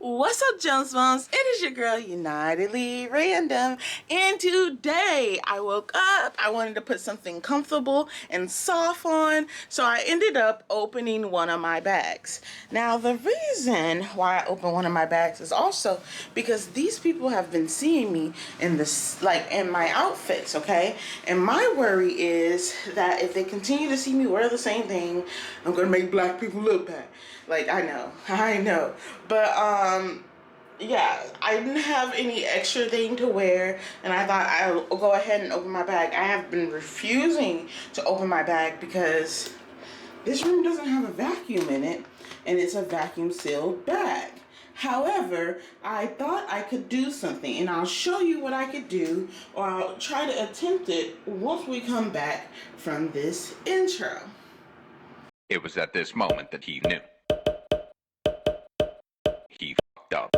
What's up, Jones Bones? It is your girl, Unitedly Random, and today I woke up, I wanted to put something comfortable and soft on, so I ended up opening one of my bags. Now, the reason why I opened one of my bags is also because these people have been seeing me in this, like, in my outfits, okay? And my worry is that if they continue to see me wear the same thing, I'm gonna make black people look bad. Like, I know. But, yeah, I didn't have any extra thing to wear, and I thought I'll go ahead and open my bag. I have been refusing to open my bag because this room doesn't have a vacuum in it, and it's a vacuum sealed bag. However, I thought I could do something, and I'll show you what I could do, or I'll try to attempt it once we come back from this intro. It was at this moment that he knew. He fucked up.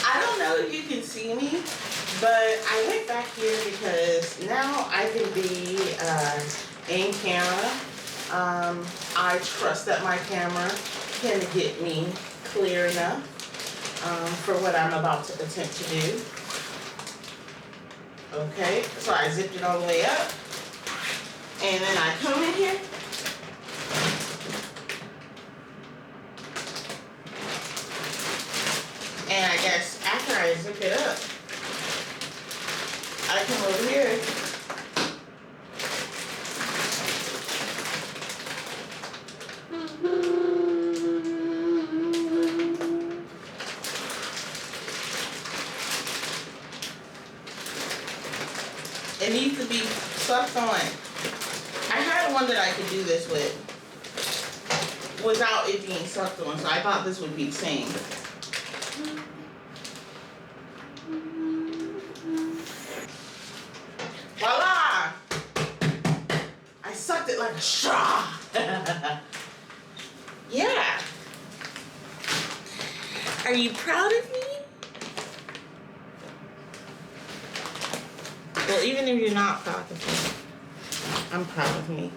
I don't know if you can see me, but I went back here because now I can be in camera. I trust that my camera can get me clear enough for what I'm about to attempt to do. Okay, so I zipped it all the way up, and then I come in here. And I guess after I zip it up, I come over here. It needs to be sucked on. I had one that I could do this with without it being sucked on, so I thought this would be the same. Voila! I sucked it like a straw. Yeah. Are you proud of me? Well, even if you're not proud of me, I'm proud of me.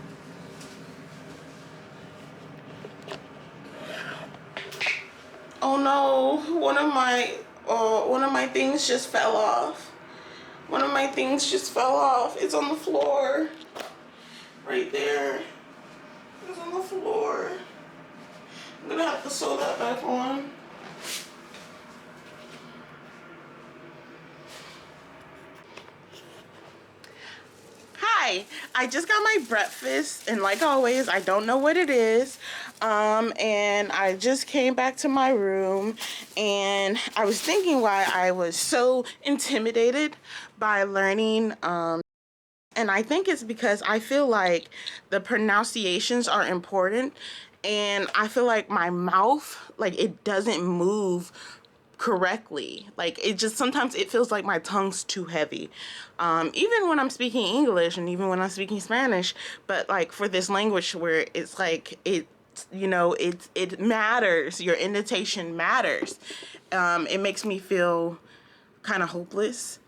Oh no, one of my things just fell off. One of my things just fell off. It's on the floor. Right there. It's on the floor. I'm gonna have to sew that back on. Hi, I just got my breakfast, and like always, I don't know what it is. And I just came back to my room, and I was thinking why I was so intimidated by learning, and I think it's because I feel like the pronunciations are important, and I feel like my mouth, like, it doesn't move correctly. Like, it just, sometimes it feels like my tongue's too heavy, even when I'm speaking English and even when I'm speaking Spanish. But like for this language where it's like it matters, your intonation matters, it makes me feel kind of hopeless.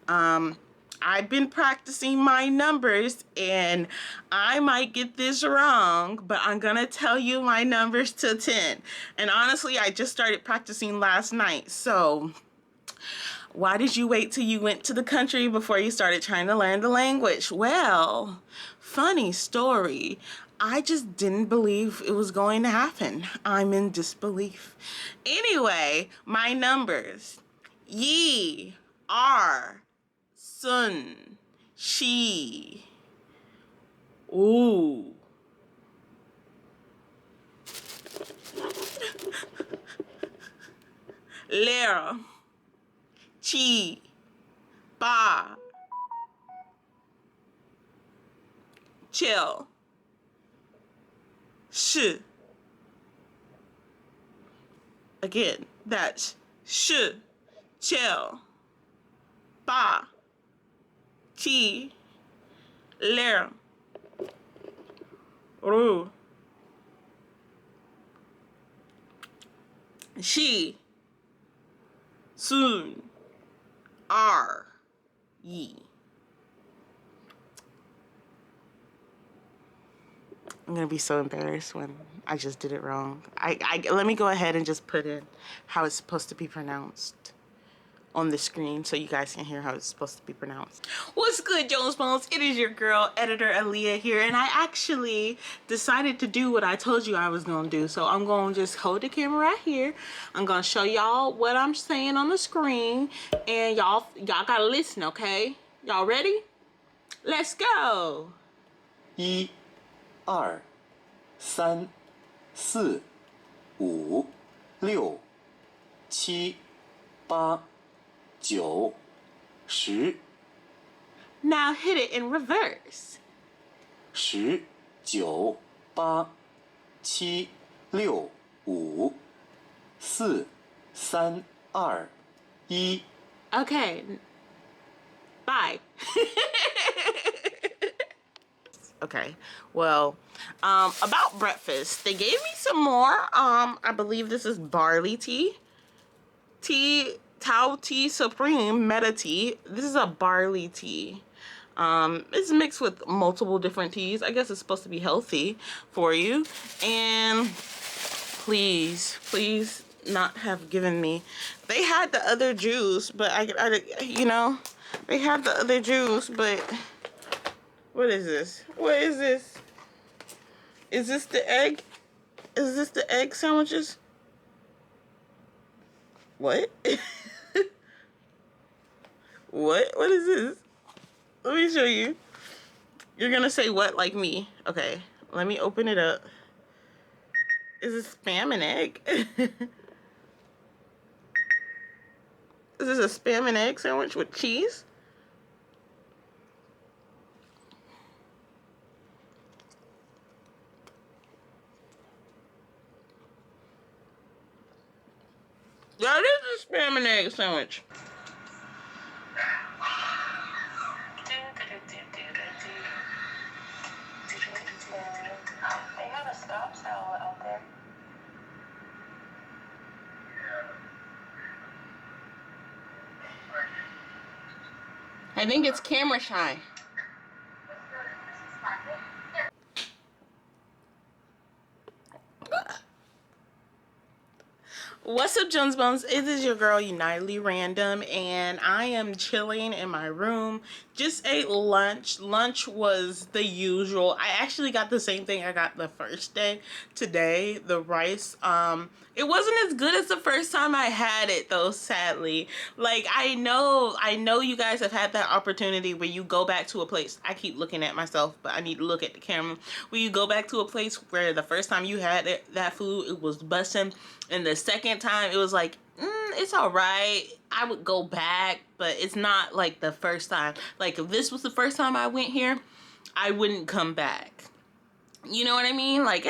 I've been practicing my numbers, and I might get this wrong, but I'm gonna tell you my numbers to 10. And honestly, I just started practicing last night. So why did you wait till you went to the country before you started trying to learn the language? Well, funny story. I just didn't believe it was going to happen. I'm in disbelief. Anyway, my numbers. Ye are sun, she, ooh. Lera, chi, ba, chill, sh. Again, that's sh, chill, ba, chi, lera, ru, she, soon, are, Yi. I'm gonna be so embarrassed when I just did it wrong. Let me go ahead and just put in how it's supposed to be pronounced on the screen so you guys can hear how it's supposed to be pronounced. What's good, Jones Bones? It is your girl, editor Alia here, and I actually decided to do what I told you I was gonna do. So I'm gonna just hold the camera right here. I'm gonna show y'all what I'm saying on the screen, and y'all gotta listen, okay? Y'all ready? Let's go. 一、二、三、四、五、六、七、八、九、十、Now hit it in reverse. 十、九、八、七、六、五、四、三、二、一。 Okay. Bye. Okay, well, about breakfast, they gave me some more. I believe this is barley tea. Tao Tea Supreme Meta Tea. This is a barley tea. It's mixed with multiple different teas. I guess it's supposed to be healthy for you. And please not have given me. They had the other juice, but you know, they had the other juice, but what is this? What is this? Is this the egg? Is this the egg sandwiches? What? What is this? Let me show you. You're gonna say what like me? Okay, let me open it up. Is this spam and egg? Is this a spam and egg sandwich with cheese? That is a spam and egg sandwich. They have a stop sign out there. I think it's camera shy. What's up, Jones Bones? It is your girl, Unitedly Random, and I am chilling in my room. Just ate lunch. Lunch was the usual. I actually got the same thing I got the first day today, the rice. It wasn't as good as the first time I had it, though, sadly. Like, I know you guys have had that opportunity where you go back to a place. I keep looking at myself, but I need to look at the camera. Where you go back to a place where the first time you had that food, it was busting. And the second time, it was like, it's all right. I would go back, but it's not like the first time. Like, if this was the first time I went here, I wouldn't come back. You know what I mean? Like,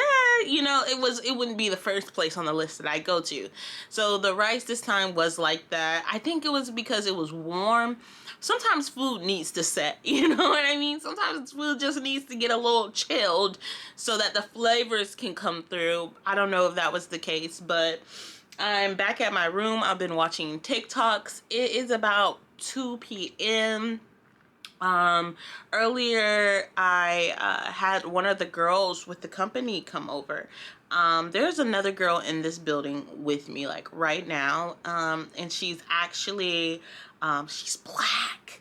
you know, it wouldn't be the first place on the list that I go to. So the rice this time was like that. I think it was because it was warm. Sometimes food needs to set, you know what I mean? Sometimes food just needs to get a little chilled so that the flavors can come through. I don't know if that was the case, but I'm back at my room. I've been watching TikToks. It is about 2 p.m. Earlier I had one of the girls with the company come over. There's another girl in this building with me, like right now. And she's actually, she's black.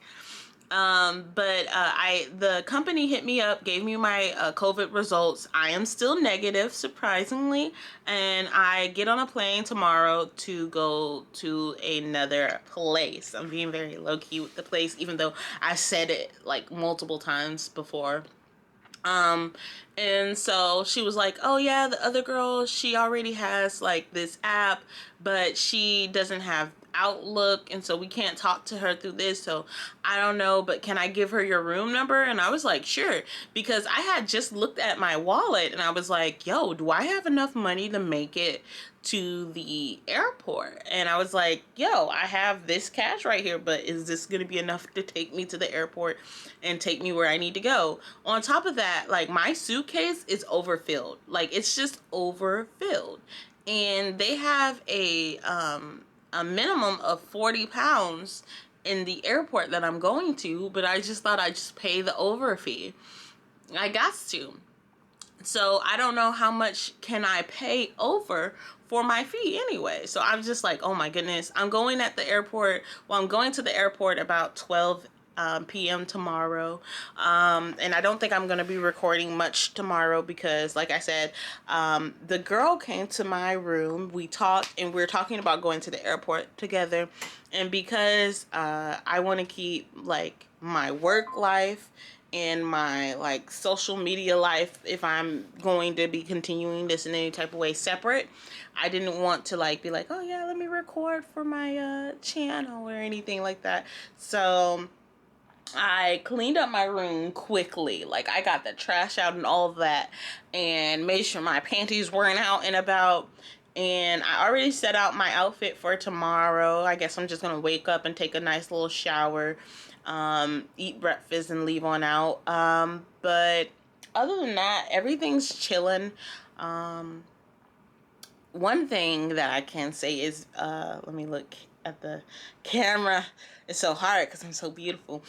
The company hit me up, gave me my COVID results. I am still negative, surprisingly, and I get on a plane tomorrow to go to another place. I'm being very low-key with the place, even though I said it like multiple times before. And so she was like, oh yeah, the other girl, she already has like this app, but she doesn't have Outlook, and so we can't talk to her through this. So I don't know, but can I give her your room number? And I was like, sure, because I had just looked at my wallet and I was like, yo, do I have enough money to make it to the airport? And I was like, yo, I have this cash right here, but is this gonna be enough to take me to the airport and take me where I need to go? On top of that, like, my suitcase is overfilled. Like, it's just overfilled, and they have a minimum of 40 pounds in the airport that I'm going to, but I just thought I'd just pay the over fee. I got to. So I don't know how much can I pay over for my fee anyway. So I'm just like, oh my goodness. I'm going at the airport. Well, I'm going to the airport about 12 p.m. tomorrow. And I don't think I'm going to be recording much tomorrow because, like I said, the girl came to my room. We talked, and we were talking about going to the airport together. And because I want to keep like my work life and my like social media life, if I'm going to be continuing this in any type of way separate, I didn't want to like be like, oh yeah, let me record for my channel or anything like that. So I cleaned up my room quickly. Like, I got the trash out and all of that, and made sure my panties weren't out and about. And I already set out my outfit for tomorrow. I guess I'm just gonna wake up and take a nice little shower, eat breakfast, and leave on out. But other than that, everything's chilling. One thing that I can say is, let me look at the camera. It's so hard because I'm so beautiful.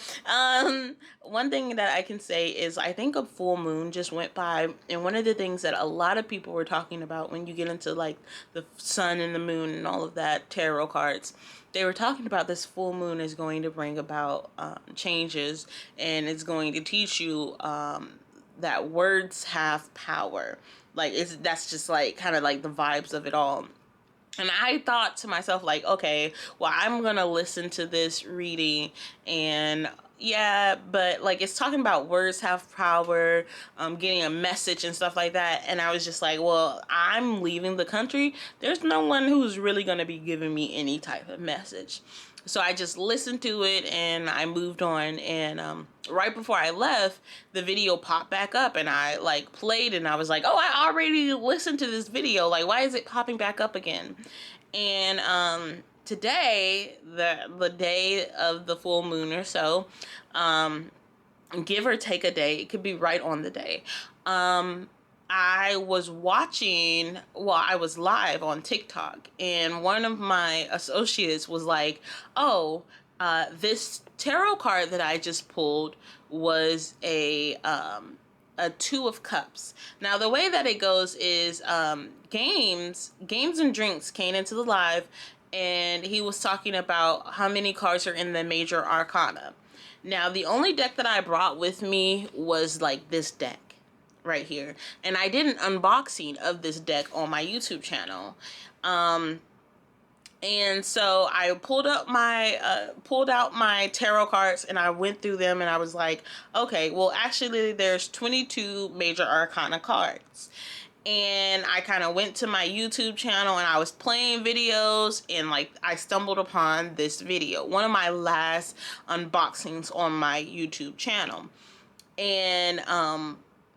One thing that I can say is I think a full moon just went by, and one of the things that a lot of people were talking about when you get into like the sun and the moon and all of that tarot cards, they were talking about this full moon is going to bring about changes, and it's going to teach you that words have power. Like, that's just like kind of like the vibes of it all. And I thought to myself, like, okay, well, I'm gonna listen to this reading, and yeah, but like, it's talking about words have power, getting a message and stuff like that. And I was just like, well, I'm leaving the country. There's no one who's really gonna be giving me any type of message. So I just listened to it and I moved on. And right before I left, the video popped back up, and I like played, and I was like, oh, I already listened to this video. Like, why is it popping back up again? And today, the day of the full moon or so, give or take a day, it could be right on the day. I was watching, well, I was live on TikTok, and one of my associates was like, oh, this tarot card that I just pulled was a Two of Cups. Now, the way that it goes is Games and Drinks came into the live, and he was talking about how many cards are in the major arcana. Now, the only deck that I brought with me was like this deck right here, and I did an unboxing of this deck on my YouTube channel. And so I pulled out my tarot cards, and I went through them, and I was like, okay, well, actually there's 22 major arcana cards. And I kind of went to my YouTube channel, and I was playing videos, and like I stumbled upon this video, one of my last unboxings on my YouTube channel. And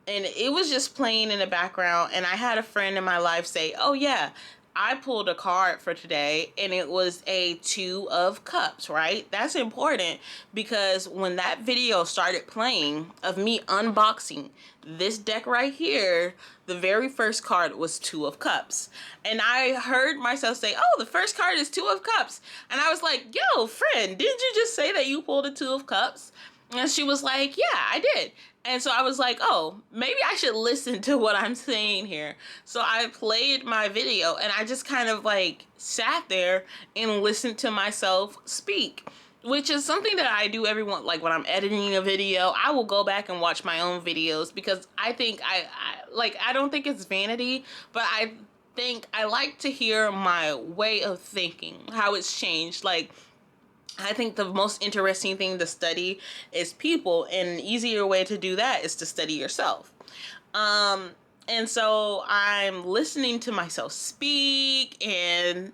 it was just playing in the background, and I had a friend in my life say, oh yeah, I pulled a card for today, and it was a Two of Cups, right? That's important, because when that video started playing of me unboxing this deck right here, the very first card was Two of Cups. And I heard myself say, oh, the first card is Two of Cups. And I was like, yo, friend, didn't you just say that you pulled a Two of Cups? And she was like, yeah, I did. And so I was like, oh, maybe I should listen to what I'm saying here. So I played my video, and I just kind of like sat there and listened to myself speak, which is something that I do like when I'm editing a video. I will go back and watch my own videos, because I think I don't think it's vanity, but I think I like to hear my way of thinking, how it's changed. Like, I think the most interesting thing to study is people, and an easier way to do that is to study yourself. And so I'm listening to myself speak, and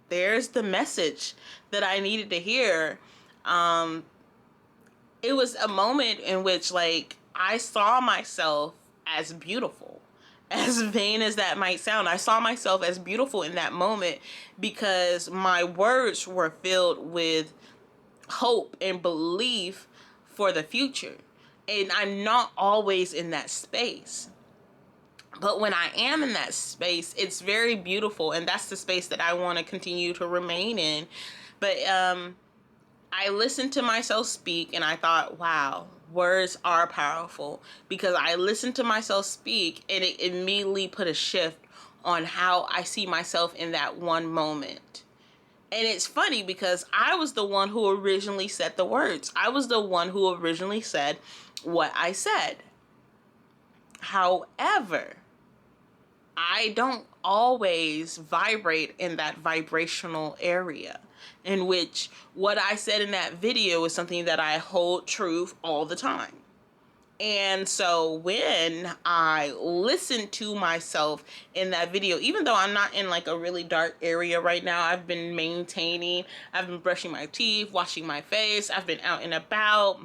there's the message that I needed to hear. It was a moment in which, like, I saw myself as beautiful. As vain as that might sound, I saw myself as beautiful in that moment, because my words were filled with hope and belief for the future. And I'm not always in that space, but when I am in that space, it's very beautiful, and that's the space that I want to continue to remain in. But I listened to myself speak and I thought, wow, words are powerful, because I listened to myself speak and it immediately put a shift on how I see myself in that one moment. And it's funny because I was the one who originally said the words. I was the one who originally said what I said. However, I don't always vibrate in that vibrational area, in which what I said in that video is something that I hold true all the time. And so when I listen to myself in that video, even though I'm not in like a really dark area right now, I've been maintaining, I've been brushing my teeth, washing my face, I've been out and about.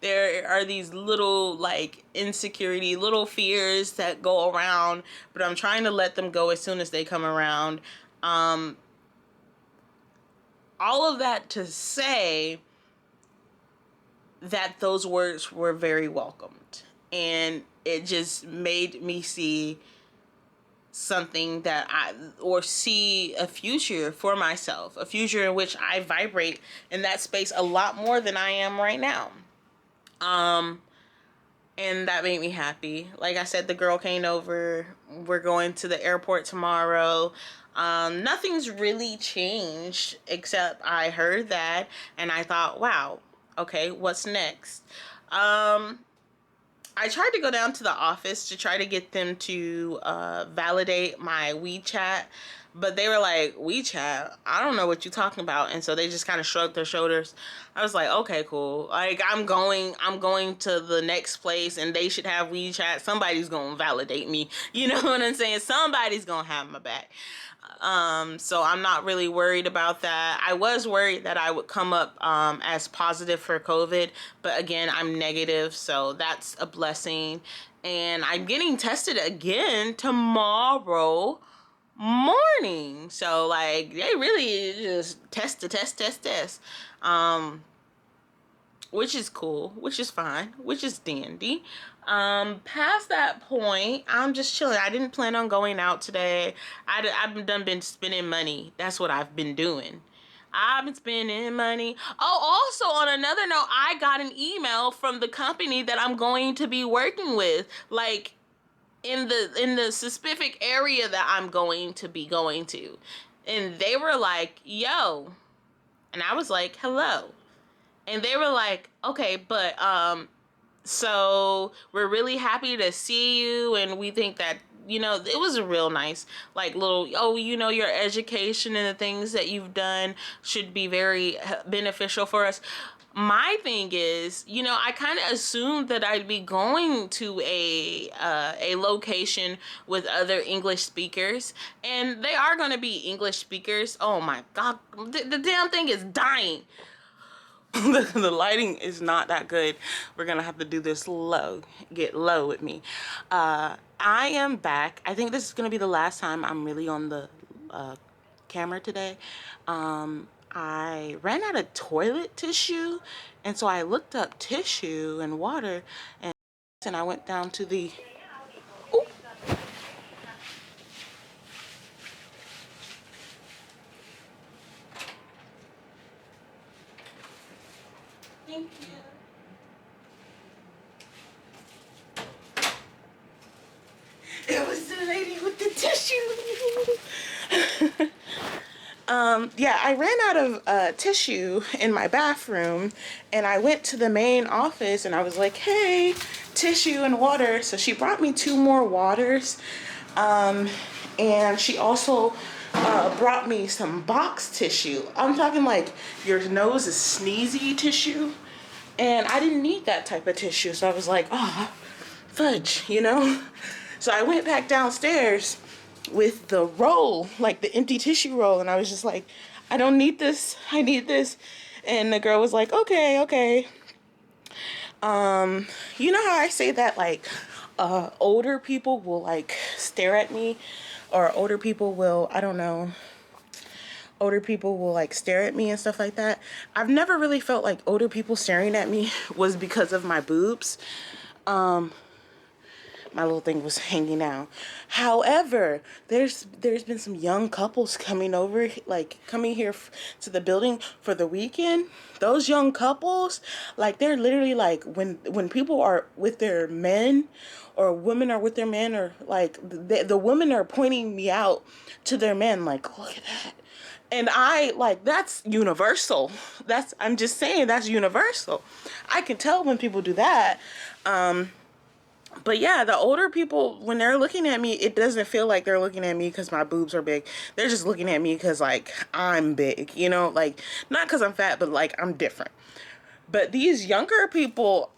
There are these little like insecurity, little fears that go around, but I'm trying to let them go as soon as they come around. All of that to say that those words were very welcomed, and it just made me see something that or see a future for myself, a future in which I vibrate in that space a lot more than I am right now. And that made me happy. Like I said, the girl came over. We're going to the airport tomorrow. Nothing's really changed, except I heard that and I thought, wow, okay, what's next? I tried to go down to the office to try to get them to validate my WeChat, but they were like, WeChat? I don't know what you're talking about. And so they just kind of shrugged their shoulders. I was like, okay, cool. Like, I'm going to the next place and they should have WeChat. Somebody's going to validate me. You know what I'm saying? Somebody's going to have my back. So I'm not really worried about that. I was worried that I would come up as positive for COVID, but again, I'm negative, so that's a blessing. And I'm getting tested again tomorrow morning. So like they really just test, which is cool, which is fine, which is dandy. Past that point, I'm just chilling. I didn't plan on going out today. I've been spending money. That's what I've been doing. I've been spending money. Oh, also on another note, I got an email from the company that I'm going to be working with, like in the specific area that I'm going to be going to. And they were like, yo. And I was like, hello. And they were like, okay, but so we're really happy to see you, and we think that, you know, it was a real nice, like, little, oh, you know, your education and the things that you've done should be very beneficial for us. My thing is, you know, I kind of assumed that I'd be going to a location with other English speakers, and they are going to be English speakers. Oh my God, the damn thing is dying. The lighting is not that good. We're gonna have to do this low, get low with me. I am back. I think this is gonna be the last time I'm really on the camera today. I ran out of toilet tissue, and so I looked up tissue and water, and I went down to the, ooh. Thank you. It was the lady with the tissue. Yeah, I ran out of tissue in my bathroom, and I went to the main office and I was like, hey, tissue and water. So she brought me 2 more waters. And she also brought me some box tissue. I'm talking like your nose is sneezy tissue. And I didn't need that type of tissue. So I was like, oh, fudge, you know? So I went back downstairs with the roll, like the empty tissue roll. And I was just like, I don't need this. I need this. And the girl was like, okay, okay. You know how I say that, like, older people will like stare at me, or older people will, I don't know, older people will like stare at me and stuff like that. I've never really felt like older people staring at me was because of my boobs. my little thing was hanging out. However, there's been some young couples coming over, like coming here to the building for the weekend. Those young couples, like they're literally like when people are with their men, or women are with their men, or like the women are pointing me out to their men, like, look at that. And I, like, that's universal. I'm just saying, that's universal. I can tell when people do that. But yeah, the older people, when they're looking at me, it doesn't feel like they're looking at me because my boobs are big. They're just looking at me because, like, I'm big, you know? Like, not because I'm fat, but, like, I'm different. But these younger people,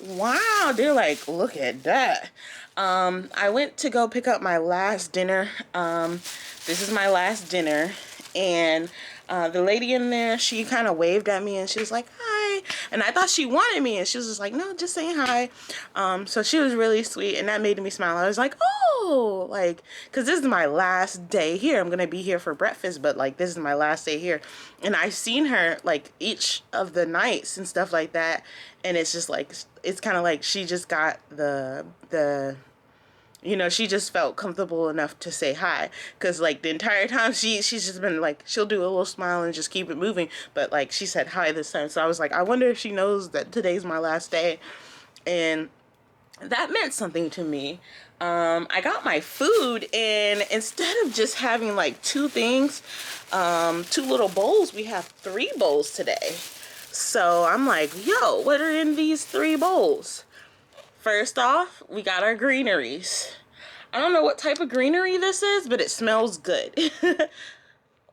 wow, they're like, look at that. I went to go pick up my last dinner. This is my last dinner. And the lady in there, she kind of waved at me and she was like, hi. And I thought she wanted me, and she was just like, no, just saying hi. So she was really sweet, and that made me smile. I was like, oh, like, because this is my last day here. I'm going to be here for breakfast, but like, this is my last day here. And I've seen her like each of the nights and stuff like that. And it's just like, it's kind of like she just got you know, she just felt comfortable enough to say hi. Because, like, the entire time, she's just been, like, she'll do a little smile and just keep it moving. But, like, she said hi this time. So I was like, I wonder if she knows that today's my last day. And that meant something to me. I got my food, and instead of just having, like, two things, two little bowls, we have 3 bowls today. So I'm like, yo, what are in these 3 bowls? First off, we got our greeneries. I don't know what type of greenery this is, but it smells good.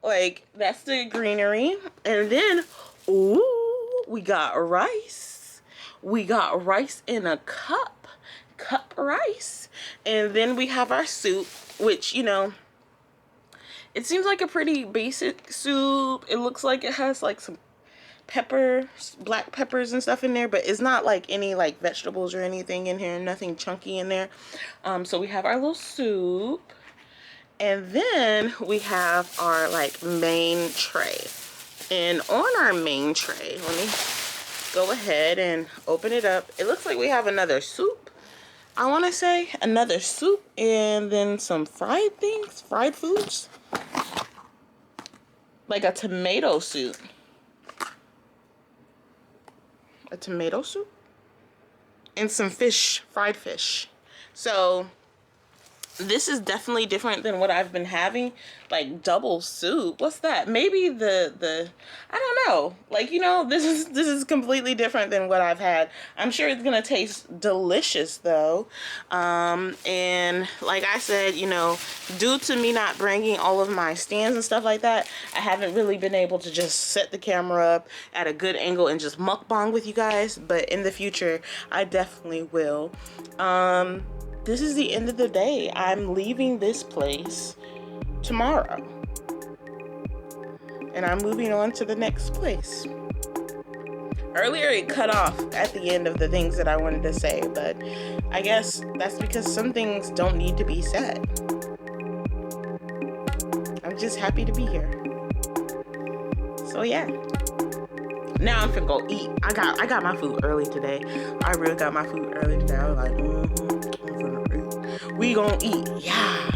Like, that's the greenery. And then, ooh, we got rice. We got rice in a cup. Cup rice. And then we have our soup, which, you know, it seems like a pretty basic soup. It looks like it has, like, some black peppers and stuff in there, but it's not like any like vegetables or anything in here, nothing chunky in there. So we have our little soup, and then we have our like main tray. And on our main tray, let me go ahead and open it up. It looks like we have another soup. I want to say another soup, and then some fried foods, like a tomato soup. A tomato soup and some fish, fried fish. So this is definitely different than what I've been having, like double soup. What's that? Maybe the I don't know. Like, you know, this is completely different than what I've had. I'm sure it's gonna taste delicious though. And like I said, you know, due to me not bringing all of my stands and stuff like that, I haven't really been able to just set the camera up at a good angle and just mukbang with you guys. But in the future, I definitely will. This is the end of the day. I'm leaving this place tomorrow. And I'm moving on to the next place. Earlier it cut off at the end of the things that I wanted to say, but I guess that's because some things don't need to be said. I'm just happy to be here. So yeah. Now I'm finna go eat. I got my food early today. I really got my food early today. I was like, we gonna eat, yeah.